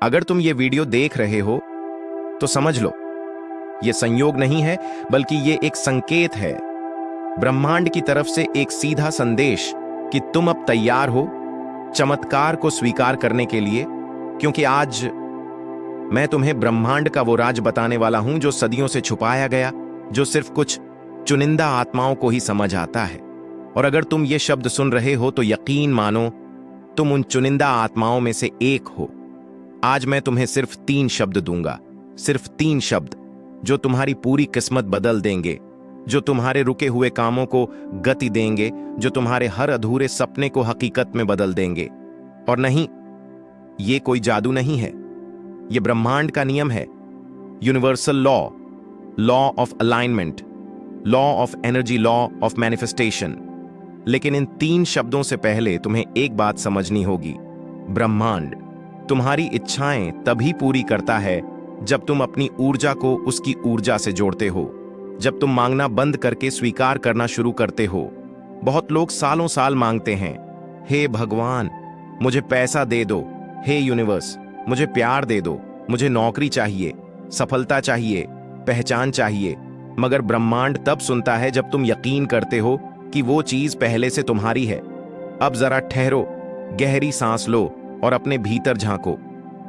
अगर तुम ये वीडियो देख रहे हो तो समझ लो, ये संयोग नहीं है बल्कि ये एक संकेत है ब्रह्मांड की तरफ से, एक सीधा संदेश कि तुम अब तैयार हो चमत्कार को स्वीकार करने के लिए। क्योंकि आज मैं तुम्हें ब्रह्मांड का वो राज बताने वाला हूं जो सदियों से छुपाया गया, जो सिर्फ कुछ चुनिंदा आत्माओं को ही समझ आता है। और अगर तुम ये शब्द सुन रहे हो तो यकीन मानो तुम उन चुनिंदा आत्माओं में से एक हो। आज मैं तुम्हें सिर्फ 3 शब्द दूंगा, सिर्फ 3 शब्द जो तुम्हारी पूरी किस्मत बदल देंगे, जो तुम्हारे रुके हुए कामों को गति देंगे, जो तुम्हारे हर अधूरे सपने को हकीकत में बदल देंगे। और नहीं, ये कोई जादू नहीं है, ये ब्रह्मांड का नियम है, universal law, law of alignment, law of energy, law of manifestation. लेकिन इन 3 शब्दों से पहले तुम्हें एक बात समझनी होगी। ब्रह्मांड तुम्हारी इच्छाएं तभी पूरी करता है जब तुम अपनी ऊर्जा को उसकी ऊर्जा से जोड़ते हो, जब तुम मांगना बंद करके स्वीकार करना शुरू करते हो। बहुत लोग सालों साल मांगते हैं, हे भगवान मुझे पैसा दे दो, हे यूनिवर्स मुझे प्यार दे दो, मुझे नौकरी चाहिए, सफलता चाहिए, पहचान चाहिए। मगर ब्रह्मांड तब सुनता है जब तुम यकीन करते हो कि वो चीज पहले से तुम्हारी है। अब जरा ठहरो, गहरी सांस लो और अपने भीतर झांको।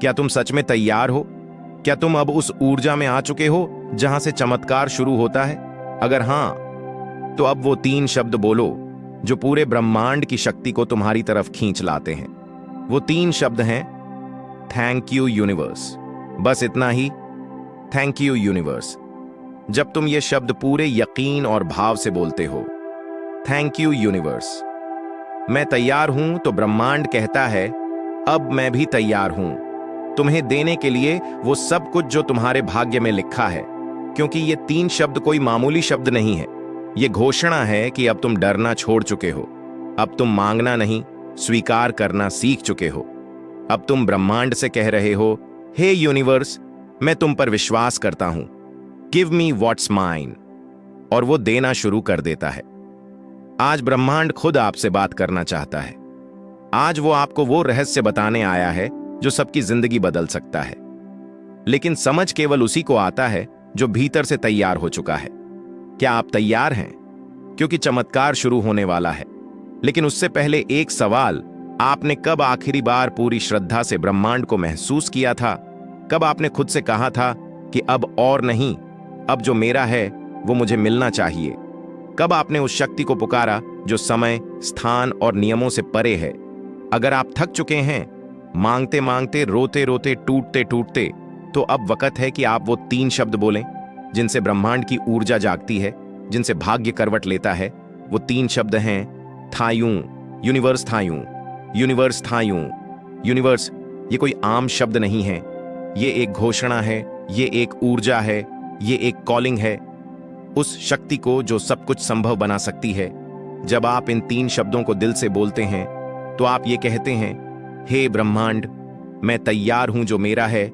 क्या तुम सच में तैयार हो? क्या तुम अब उस ऊर्जा में आ चुके हो जहां से चमत्कार शुरू होता है? अगर हां, तो अब वो 3 शब्द बोलो जो पूरे ब्रह्मांड की शक्ति को तुम्हारी तरफ खींच लाते हैं। वो 3 शब्द हैं, थैंक यू यूनिवर्स। बस इतना ही, थैंक यू यूनिवर्स। जब तुम ये शब्द पूरे यकीन और भाव से बोलते हो, थैंक यू यूनिवर्स, मैं तैयार हूं, तो ब्रह्मांड कहता है अब मैं भी तैयार हूं तुम्हें देने के लिए वो सब कुछ जो तुम्हारे भाग्य में लिखा है। क्योंकि ये 3 शब्द कोई मामूली शब्द नहीं है, ये घोषणा है कि अब तुम डरना छोड़ चुके हो, अब तुम मांगना नहीं स्वीकार करना सीख चुके हो। अब तुम ब्रह्मांड से कह रहे हो, हे यूनिवर्स मैं तुम पर विश्वास करता हूं, गिव मी व्हाट्स माइन, और वो देना शुरू कर देता है। आज ब्रह्मांड खुद आपसे बात करना चाहता है। आज वो आपको वो रहस्य बताने आया है जो सबकी जिंदगी बदल सकता है। लेकिन समझ केवल उसी को आता है जो भीतर से तैयार हो चुका है। क्या आप तैयार हैं? क्योंकि चमत्कार शुरू होने वाला है। लेकिन उससे पहले एक सवाल, आपने कब आखिरी बार पूरी श्रद्धा से ब्रह्मांड को महसूस किया था? कब आपने खुद से कहा था कि अब और नहीं, अब जो मेरा है वो मुझे मिलना चाहिए? कब आपने उस शक्ति को पुकारा जो समय, स्थान और नियमों से परे है? अगर आप थक चुके हैं, मांगते मांगते, रोते रोते, टूटते टूटते, तो अब वक्त है कि आप वो 3 शब्द बोलें जिनसे ब्रह्मांड की ऊर्जा जागती है, जिनसे भाग्य करवट लेता है। वो 3 शब्द हैं, थायूं, यूनिवर्स थायूं, यूनिवर्स थायूं। यूनिवर्स ये कोई आम शब्द नहीं है, ये एक घोषणा है, ये एक ऊर्जा है, ये एक कॉलिंग है उस शक्ति को जो सब कुछ संभव बना सकती है। जब आप इन 3 शब्दों को दिल से बोलते हैं तो आप ये कहते हैं, हे ब्रह्मांड मैं तैयार हूं, जो मेरा है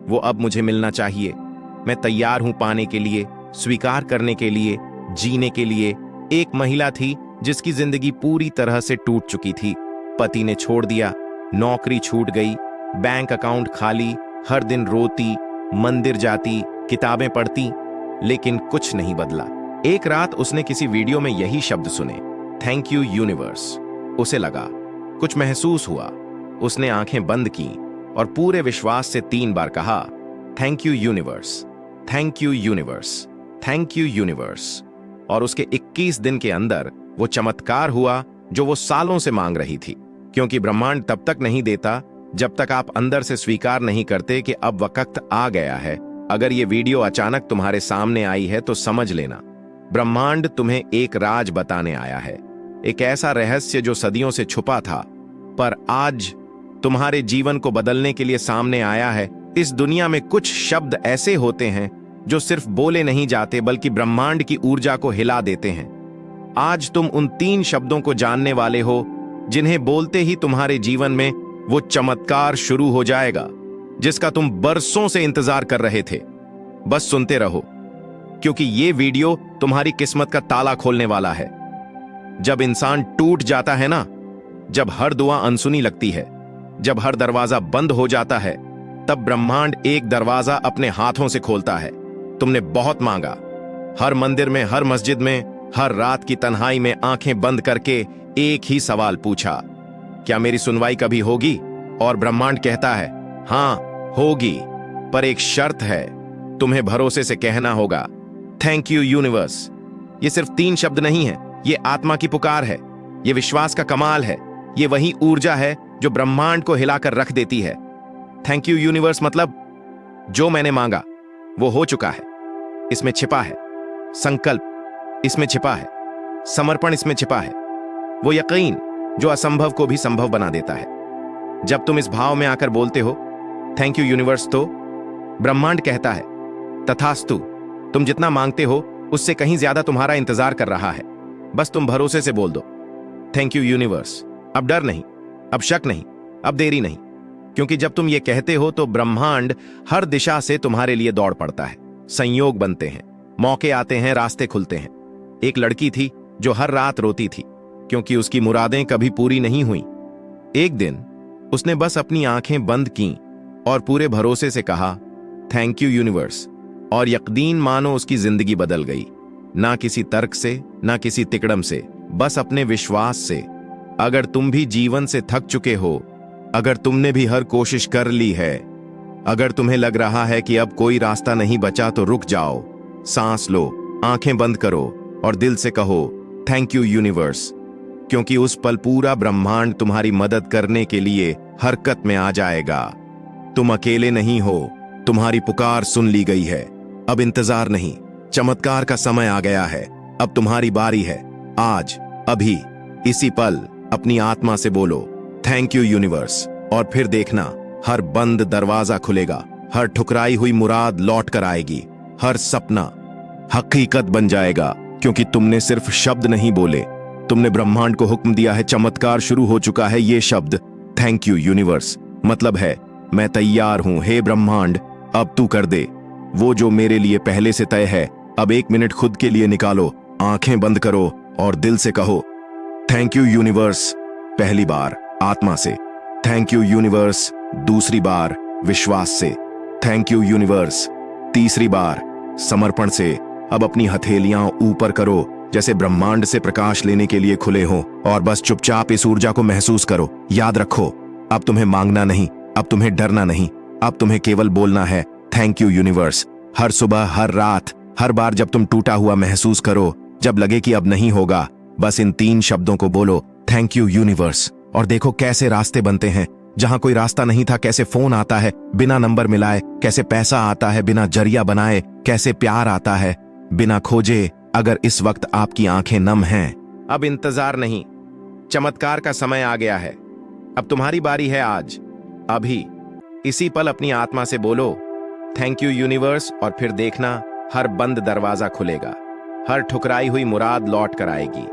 वो अब मुझे मिलना चाहिए। मैं तैयार हूं पाने के लिए, स्वीकार करने के लिए, जीने के लिए। एक महिला थी जिसकी जिंदगी पूरी तरह से टूट चुकी थी। पति ने छोड़ दिया, नौकरी छूट गई, बैंक अकाउंट खाली, हर दिन रोती, मंदिर जाती, किताबें पढ़ती, लेकिन कुछ नहीं बदला। एक रात उसने किसी वीडियो में यही शब्द सुने, थैंक यू यूनिवर्स। उसे लगा, कुछ महसूस हुआ। उसने आंखें बंद की और पूरे विश्वास से 3 बार कहा, thank you universe, thank you universe, thank you universe. और उसके 21 दिन के अंदर वो चमत्कार हुआ जो वो सालों से मांग रही थी। क्योंकि ब्रह्मांड तब तक नहीं देता जब तक आप अंदर से स्वीकार नहीं करते कि अब वक्त आ गया है। अगर ये वीडियो अचानक तुम्हारे सामने आई है तो समझ लेना, ब्रह्मांड तुम्हें एक राज बताने आया है, एक ऐसा रहस्य जो सदियों से छुपा था पर आज तुम्हारे जीवन को बदलने के लिए सामने आया है। इस दुनिया में कुछ शब्द ऐसे होते हैं जो सिर्फ बोले नहीं जाते बल्कि ब्रह्मांड की ऊर्जा को हिला देते हैं। आज तुम उन 3 शब्दों को जानने वाले हो जिन्हें बोलते ही तुम्हारे जीवन में वो चमत्कार शुरू हो जाएगा जिसका तुम बरसों से इंतजार कर रहे थे। बस सुनते रहो, क्योंकि ये वीडियो तुम्हारी किस्मत का ताला खोलने वाला है। जब इंसान टूट जाता है ना, जब हर दुआ अनसुनी लगती है, जब हर दरवाजा बंद हो जाता है, तब ब्रह्मांड एक दरवाजा अपने हाथों से खोलता है। तुमने बहुत मांगा, हर मंदिर में, हर मस्जिद में, हर रात की तन्हाई में आंखें बंद करके एक ही सवाल पूछा, क्या मेरी सुनवाई कभी होगी? और ब्रह्मांड कहता है, हां होगी, पर एक शर्त है, तुम्हें भरोसे से कहना होगा, थैंक यू यूनिवर्स। ये सिर्फ 3 शब्द नहीं है, ये आत्मा की पुकार है, ये विश्वास का कमाल है, ये वही ऊर्जा है जो ब्रह्मांड को हिलाकर रख देती है। थैंक यू यूनिवर्स मतलब जो मैंने मांगा वो हो चुका है, इसमें छिपा है संकल्प, इसमें छिपा है समर्पण, इसमें छिपा है वो यकीन जो असंभव को भी संभव बना देता है। जब तुम इस भाव में आकर बोलते हो थैंक यू यूनिवर्स, तो ब्रह्मांड कहता है तथास्तु, तुम जितना मांगते हो उससे कहीं ज्यादा तुम्हारा इंतजार कर रहा है, बस तुम भरोसे से बोल दो, थैंक यू यूनिवर्स। अब डर नहीं, अब शक नहीं, अब देरी नहीं, क्योंकि जब तुम ये कहते हो तो ब्रह्मांड हर दिशा से तुम्हारे लिए दौड़ पड़ता है। संयोग बनते हैं, मौके आते हैं, रास्ते खुलते हैं। एक लड़की थी जो हर रात रोती थी क्योंकि उसकी मुरादें कभी पूरी नहीं हुई। एक दिन उसने बस अपनी आंखें बंद की और पूरे भरोसे से कहा थैंक यू यूनिवर्स, और यकीन मानो उसकी जिंदगी बदल गई। ना किसी तर्क से, ना किसी तिकड़म से, बस अपने विश्वास से। अगर तुम भी जीवन से थक चुके हो, अगर तुमने भी हर कोशिश कर ली है, अगर तुम्हें लग रहा है कि अब कोई रास्ता नहीं बचा, तो रुक जाओ, सांस लो, आंखें बंद करो और दिल से कहो थैंक यू यूनिवर्स, क्योंकि उस पल पूरा ब्रह्मांड तुम्हारी मदद करने के लिए हरकत में आ जाएगा। तुम अकेले नहीं हो, तुम्हारी पुकार सुन ली गई है। अब इंतजार नहीं, चमत्कार का समय आ गया है। अब तुम्हारी बारी है। आज, अभी, इसी पल अपनी आत्मा से बोलो थैंक यू यूनिवर्स, और फिर देखना हर बंद दरवाजा खुलेगा, हर ठुकराई हुई मुराद लौट कर आएगी, हर सपना हकीकत बन जाएगा, क्योंकि तुमने सिर्फ शब्द नहीं बोले, तुमने ब्रह्मांड को हुक्म दिया है। चमत्कार शुरू हो चुका है। ये शब्द थैंक यू यूनिवर्स मतलब है मैं तैयार हूं, हे ब्रह्मांड, अब तू कर दे वो जो मेरे लिए पहले से तय है। अब 1 मिनट खुद के लिए निकालो, आंखें बंद करो और दिल से कहो थैंक यू यूनिवर्स। पहली बार आत्मा से थैंक यू यूनिवर्स, दूसरी बार विश्वास से थैंक यू यूनिवर्स, तीसरी बार समर्पण से। अब अपनी हथेलियां ऊपर करो जैसे ब्रह्मांड से प्रकाश लेने के लिए खुले हो, और बस चुपचाप इस ऊर्जा को महसूस करो। याद रखो, अब तुम्हें मांगना नहीं, अब तुम्हें डरना नहीं, अब तुम्हें केवल बोलना है थैंक यू यूनिवर्स। हर सुबह, हर रात, हर बार जब तुम टूटा हुआ महसूस करो, जब लगे कि अब नहीं होगा, बस इन 3 शब्दों को बोलो थैंक यू यूनिवर्स, और देखो कैसे रास्ते बनते हैं जहां कोई रास्ता नहीं था, कैसे फोन आता है बिना नंबर मिलाए, कैसे पैसा आता है बिना जरिया बनाए, कैसे प्यार आता है बिना खोजे। अगर इस वक्त आपकी आंखें नम हैं, अब इंतजार नहीं, चमत्कार का समय आ गया है। अब तुम्हारी बारी है। आज, अभी, इसी पल अपनी आत्मा से बोलो थैंक यू यूनिवर्स, और फिर देखना हर बंद दरवाजा खुलेगा, हर ठुकराई हुई मुराद लौट कर आएगी,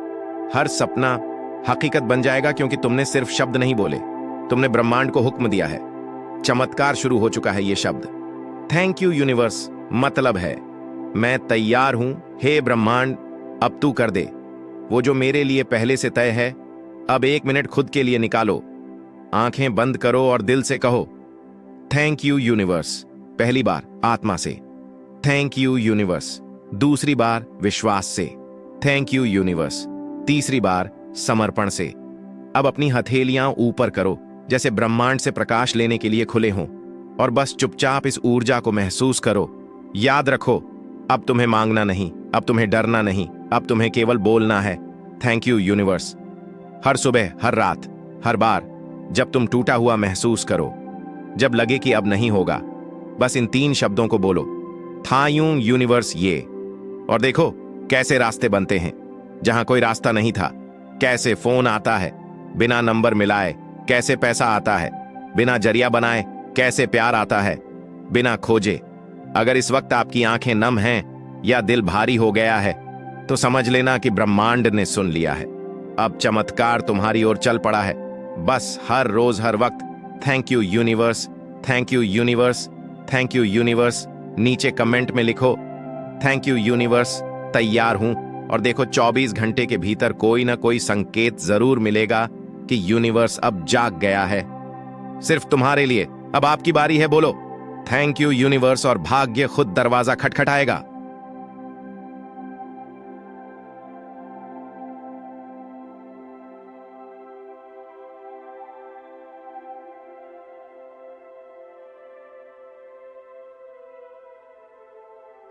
हर सपना हकीकत बन जाएगा, क्योंकि तुमने सिर्फ शब्द नहीं बोले, तुमने ब्रह्मांड को हुक्म दिया है। चमत्कार शुरू हो चुका है। ये शब्द थैंक यू यूनिवर्स मतलब है मैं तैयार हूं, हे ब्रह्मांड, अब तू कर दे वो जो मेरे लिए पहले से तय है। अब 1 मिनट खुद के लिए निकालो, आंखें बंद करो और दिल से कहो थैंक यू यूनिवर्स। पहली बार आत्मा से थैंक यू यूनिवर्स, दूसरी बार विश्वास से थैंक यू यूनिवर्स, तीसरी बार समर्पण से। अब अपनी हथेलियां ऊपर करो जैसे ब्रह्मांड से प्रकाश लेने के लिए खुले हों, और बस चुपचाप इस ऊर्जा को महसूस करो। याद रखो, अब तुम्हें मांगना नहीं, अब तुम्हें डरना नहीं, अब तुम्हें केवल बोलना है थैंक यू यूनिवर्स। हर सुबह, हर रात, हर बार जब तुम टूटा हुआ महसूस करो, जब लगे कि अब नहीं होगा, बस इन 3 शब्दों को बोलो था यूं यूनिवर्स ये, और देखो कैसे रास्ते बनते हैं जहां कोई रास्ता नहीं था, कैसे फोन आता है बिना नंबर मिलाए, कैसे पैसा आता है बिना जरिया बनाए, कैसे प्यार आता है बिना खोजे। अगर इस वक्त आपकी आंखें नम हैं या दिल भारी हो गया है, तो समझ लेना कि ब्रह्मांड ने सुन लिया है। अब चमत्कार तुम्हारी ओर चल पड़ा है। बस हर रोज, हर वक्त thank you universe, thank you universe, thank you universe नीचे कमेंट में लिखो थैंक यू यूनिवर्स, तैयार हूं। और देखो 24 घंटे के भीतर कोई ना कोई संकेत जरूर मिलेगा कि यूनिवर्स अब जाग गया है, सिर्फ तुम्हारे लिए, अब आपकी बारी है, बोलो थैंक यू यूनिवर्स और भाग्य खुद दरवाजा खटखटाएगा।